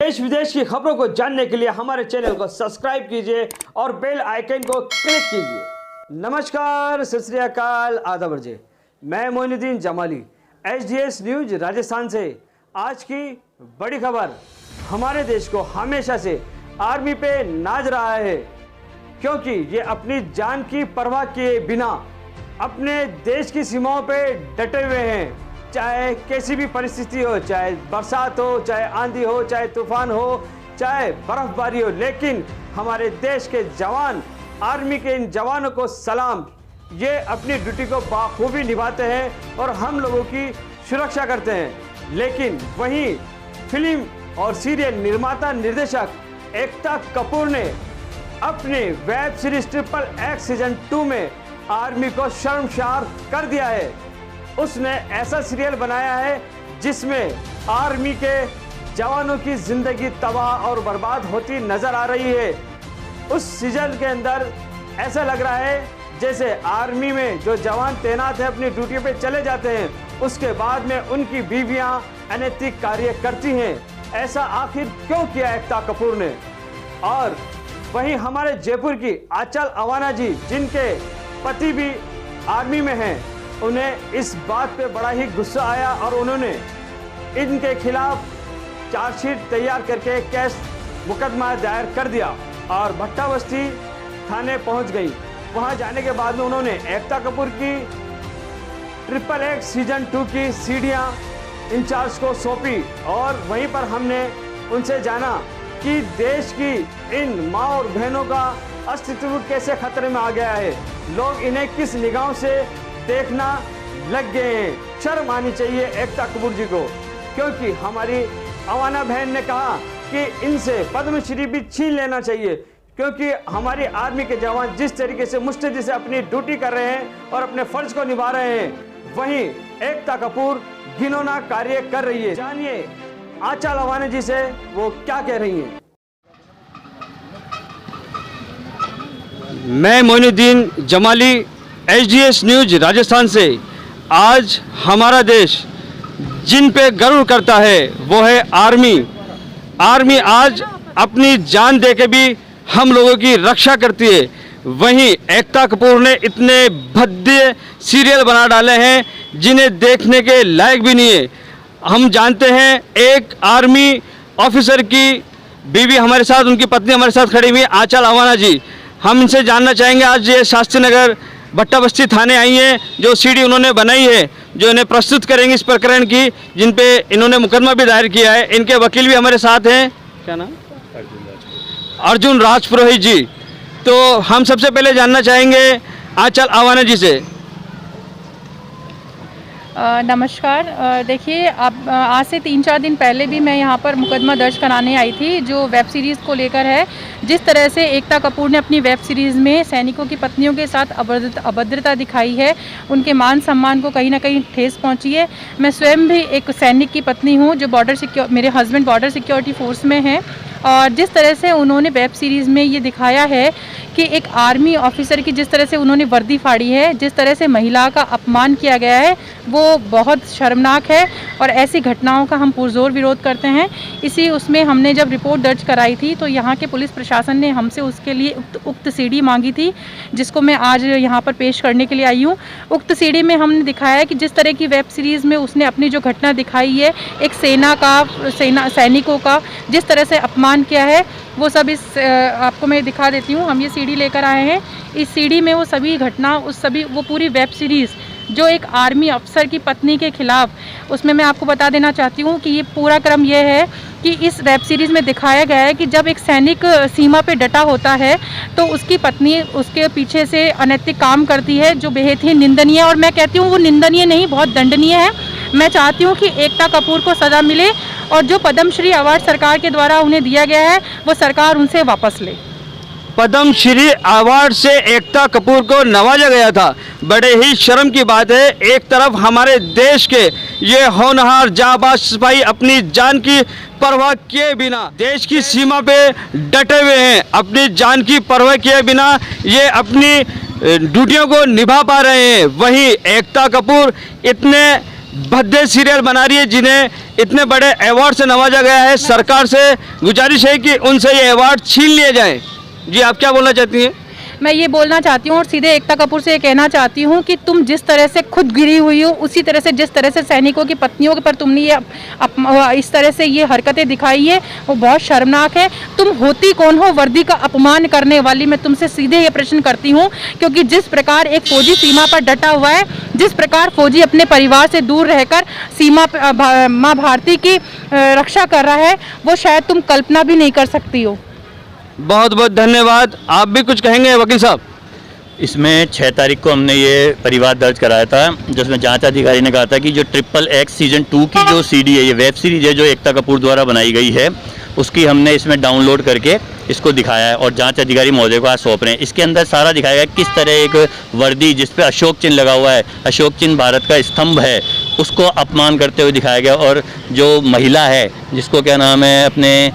देश विदेश की खबरों को जानने के लिए हमारे चैनल को सब्सक्राइब कीजिए और बेल आइकन को क्लिक कीजिए। नमस्कार, सत श्री अकाल, आदाब अर्जे। मैं मोइनुद्दीन जमाली, एचडीएस न्यूज राजस्थान से। आज की बड़ी खबर, हमारे देश को हमेशा से आर्मी पे नाज रहा है, क्योंकि ये अपनी जान की परवाह किए बिना अपने देश की सीमाओं पे डटे हुए हैं। चाहे कैसी भी परिस्थिति हो, चाहे बरसात हो, चाहे आंधी हो, चाहे तूफान हो, चाहे बर्फबारी हो, लेकिन हमारे देश के जवान, आर्मी के इन जवानों को सलाम। ये अपनी ड्यूटी को बाखूबी निभाते हैं और हम लोगों की सुरक्षा करते हैं। लेकिन वहीं फिल्म और सीरियल निर्माता निर्देशक एकता कपूर ने अपने वेब सीरीज XXX सीजन 2 में आर्मी को शर्मसार कर दिया है। उसने ऐसा सीरियल बनाया है जिसमें आर्मी के जवानों की जिंदगी तबाह और बर्बाद होती नजर आ रही है। उस सीजन के अंदर ऐसा लग रहा है जैसे आर्मी में जो जवान तैनात है अपनी ड्यूटी पे चले जाते हैं, उसके बाद में उनकी बीवियां अनैतिक कार्य करती हैं। ऐसा आखिर क्यों किया एकता कपूर ने? और वहीं हमारे जयपुर की आंचल अवाना जी, जिनके पति भी आर्मी में हैं, उन्हें इस बात पे बड़ा ही गुस्सा आया और उन्होंने इनके खिलाफ चार्जशीट तैयार करके केस मुकदमा दायर कर दिया और भट्टा बस्ती थाने पहुंच गई। वहां जाने के बाद में उन्होंने एकता कपूर की XXX सीजन 2 की सीढ़ियां इंचार्ज को सौंपी और वहीं पर हमने उनसे जाना कि देश की इन माँ और बहनों का अस्तित्व कैसे खतरे में आ गया है। लोग इन्हें किस निगाहों से देखना लग गए हैं। शर्म आनी चाहिए एकता कपूर जी को, क्योंकि हमारी अवाना बहन ने कहा कि इनसे पद्मश्री भी छीन लेना चाहिए, क्योंकि हमारी आर्मी के जवान जिस तरीके से मुस्तैदी से अपनी ड्यूटी कर रहे हैं और अपने फर्ज को निभा रहे हैं, वहीं एकता कपूर घिनौना कार्य कर रही है। जानिए आंचल अवाना जी से वो क्या कह रही हैं। मैं मोइनुद्दीन जमाली, एचडीएस न्यूज राजस्थान से। आज हमारा देश जिन पे गर्व करता है वो है आर्मी। आर्मी आज अपनी जान दे के भी हम लोगों की रक्षा करती है। वहीं एकता कपूर ने इतने भद्दे सीरियल बना डाले हैं जिन्हें देखने के लायक भी नहीं है। हम जानते हैं एक आर्मी ऑफिसर की बीवी हमारे साथ, उनकी पत्नी हमारे साथ खड़ी हुई आंचल अवाना जी। हम इनसे जानना चाहेंगे, आज ये शास्त्री नगर भट्टा बस्ती थाने आई हैं, जो सीडी उन्होंने बनाई है, जो इन्हें प्रस्तुत करेंगे इस प्रकरण की, जिन पे इन्होंने मुकदमा भी दायर किया है। इनके वकील भी हमारे साथ हैं, क्या नाम? अर्जुन राजपुरोहित जी। तो हम सबसे पहले जानना चाहेंगे आंचल अवाना जी से। नमस्कार। देखिए, अब आज से 3-4 दिन पहले भी मैं यहाँ पर मुकदमा दर्ज कराने आई थी, जो वेब सीरीज़ को लेकर है। जिस तरह से एकता कपूर ने अपनी वेब सीरीज़ में सैनिकों की पत्नियों के साथ अभद्रता दिखाई है, उनके मान सम्मान को कहीं ना कहीं ठेस पहुँची है। मैं स्वयं भी एक सैनिक की पत्नी हूँ, जो मेरे हस्बैंड बॉर्डर सिक्योरिटी फोर्स में हैं। और जिस तरह से उन्होंने वेब सीरीज़ में ये दिखाया है कि एक आर्मी ऑफिसर की जिस तरह से उन्होंने वर्दी फाड़ी है, जिस तरह से महिला का अपमान किया गया है, वो बहुत शर्मनाक है और ऐसी घटनाओं का हम पुरजोर विरोध करते हैं। इसी उसमें हमने जब रिपोर्ट दर्ज कराई थी तो यहाँ के पुलिस प्रशासन ने हमसे उसके लिए उक्त सीडी मांगी थी, जिसको मैं आज यहाँ पर पेश करने के लिए आई हूँ। उक्त सीडी में हमने दिखाया है कि जिस तरह की वेब सीरीज़ में उसने अपनी जो घटना दिखाई है, एक सैनिकों का जिस तरह से अपमान किया है, वो सब इस आपको मैं दिखा देती हूँ। हम ये सीडी लेकर आए हैं। इस सीडी में वो सभी घटना, वो पूरी वेब सीरीज़ जो एक आर्मी अफसर की पत्नी के खिलाफ, उसमें मैं आपको बता देना चाहती हूँ कि ये पूरा क्रम ये है कि इस वेब सीरीज़ में दिखाया गया है कि जब एक सैनिक सीमा पे डटा होता है तो उसकी पत्नी उसके पीछे से अनैतिक काम करती है, जो बेहद ही निंदनीय है। और मैं कहती हूँ वो निंदनीय नहीं, बहुत दंडनीय है। मैं चाहती हूँ कि एकता कपूर को सज़ा मिले और जो पद्मश्री अवार्ड सरकार के द्वारा उन्हें दिया गया है वो सरकार उनसे वापस ले। पद्मश्री अवार्ड से एकता कपूर को नवाजा गया था। बड़े ही शर्म की बात है, एक तरफ हमारे देश के ये होनहार जाबाज सिपाही अपनी जान की परवाह किए बिना देश की सीमा पे डटे हुए हैं। अपनी जान की परवाह किए बिना ये अपनी ड्यूटियों को निभा पा रहे हैं। वहीं एकता कपूर इतने भद्दे सीरियल बना रही है जिन्हें इतने बड़े अवार्ड से नवाजा गया है, सरकार से गुजारिश है कि उनसे ये अवार्ड छीन लिए जाएं। जी आप क्या बोलना चाहती हैं? मैं ये बोलना चाहती हूँ और सीधे एकता कपूर से ये कहना चाहती हूँ कि तुम जिस तरह से खुद गिरी हुई हो, उसी तरह से जिस तरह से सैनिकों की पत्नियों पर तुमने ये इस तरह से ये हरकतें दिखाई है, वो बहुत शर्मनाक है। तुम होती कौन हो वर्दी का अपमान करने वाली? मैं तुमसे सीधे ये प्रश्न करती हूँ, क्योंकि जिस प्रकार एक फौजी सीमा पर डटा हुआ है, जिस प्रकार फौजी अपने परिवार से दूर रहकर सीमा माँ भारती की रक्षा कर रहा है, वो शायद तुम कल्पना भी नहीं कर सकती हो। बहुत बहुत धन्यवाद। आप भी कुछ कहेंगे वकील साहब? इसमें 6 तारीख को हमने ये परिवाद दर्ज कराया था, जिसमें जांच अधिकारी ने कहा था कि जो XXX सीज़न 2 की जो CD है, ये वेब सीरीज है जो एकता कपूर द्वारा बनाई गई है, उसकी हमने इसमें डाउनलोड करके इसको दिखाया है और जांच अधिकारी महोदय को आज सौंप रहे हैं। इसके अंदर सारा दिखाया गया किस तरह एक वर्दी जिस पे अशोक चिन्ह लगा हुआ है, अशोक चिन्ह भारत का स्तंभ है, उसको अपमान करते हुए दिखाया गया। और जो महिला है जिसको क्या नाम है अपने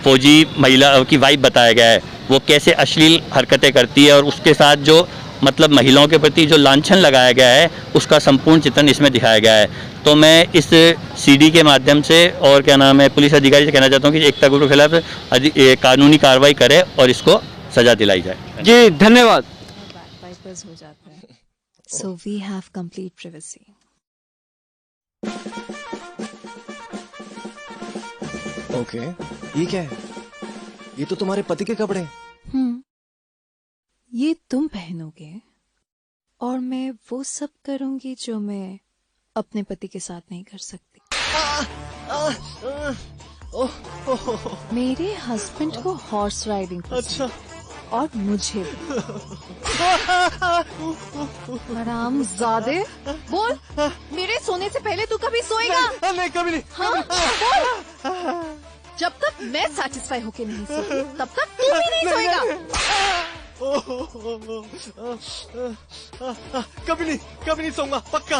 फौजी महिला की वाइफ बताया गया है, वो कैसे अश्लील हरकतें करती है और उसके साथ जो मतलब महिलाओं के प्रति जो लांछन लगाया गया है उसका संपूर्ण चित्रण इसमें दिखाया गया है। तो मैं इस CD के माध्यम से और क्या नाम है पुलिस अधिकारी से कहना चाहता हूँ कि एकता कपूर के खिलाफ कानूनी कार्रवाई करे और इसको सजा दिलाई जाए। जी धन्यवाद। हो जाता है। So we have complete privacy. Okay, ये क्या है? ये तो तुम्हारे पति के कपड़े हैं। ये तुम पहनोगे और मैं वो सब करूंगी जो मैं अपने पति के साथ नहीं कर सकती। मेरे हस्बैंड को हॉर्स राइडिंग पसंद है और मुझे भी। हरामजादे, बोल, मेरे सोने से पहले तू कभी सोएगा? नहीं, कभी नहीं। हाँ, बोल। जब तक मैं सैटिस्फाई होके नहीं सोती, तब तक तू भी नहीं सोएगा। कभी नहीं सोऊंगा, पक्का।